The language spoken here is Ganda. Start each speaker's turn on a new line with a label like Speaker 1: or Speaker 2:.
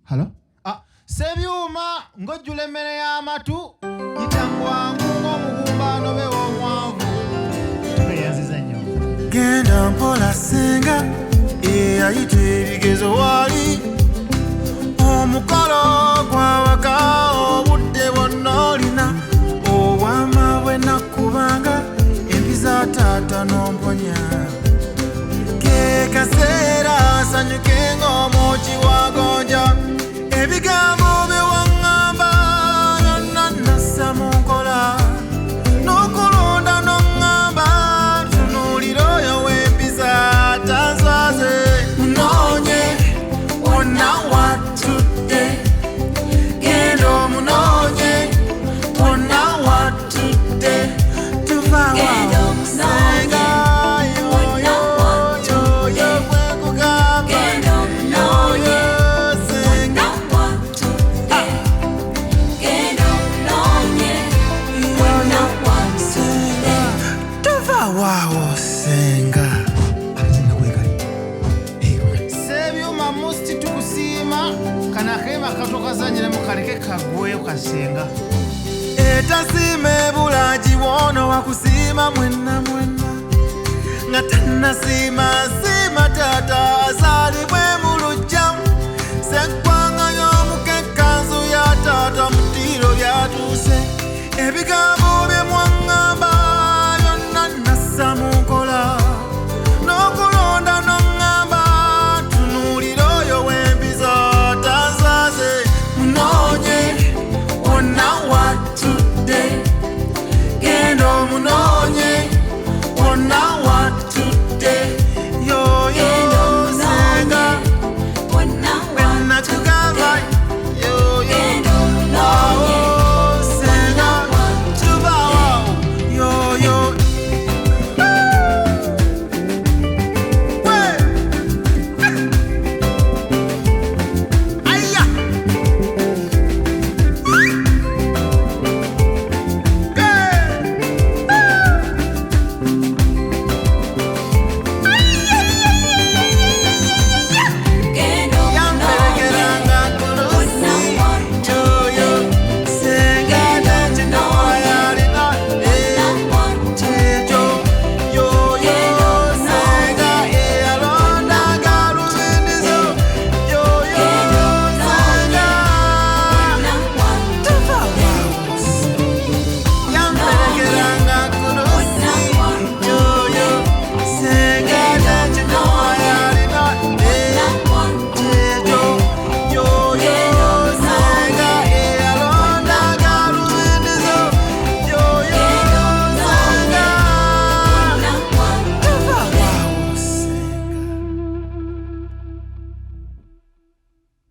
Speaker 1: Halo? Ssebyuuma ng'ojjula emmere y'amatu yita bwangu ng'omugumba anobe w'omwavu. Tweyanzizza nnyo.
Speaker 2: Genda mpola Ssenga eyayita ebigezo waali Omukolo gwa waka obudde bwonna olina Obwaama bwennakkubanga Empi za taata n'omponya Kekaseera asanyuke ng'omwoki wa gonja Ebigambo byewangamba byonna nassa mu nkola n'okulonda n'oŋŋamba tunuulira oyo w'Empi za tanswaze munoonye wonna watudde genda omunoonye wonna watudde tuva wa Ssenga yoyo bwekugamba yoyo Ssenga tuva waawo Ssenga.
Speaker 1: Ssebyuuma Moustey tukusiima kanakeba kato kazanyiremu kaleke kagweyo kasenga.
Speaker 2: Etasiima ebulagi bwono wakusiima mwenna nga tannasiima siima taata azaalibwe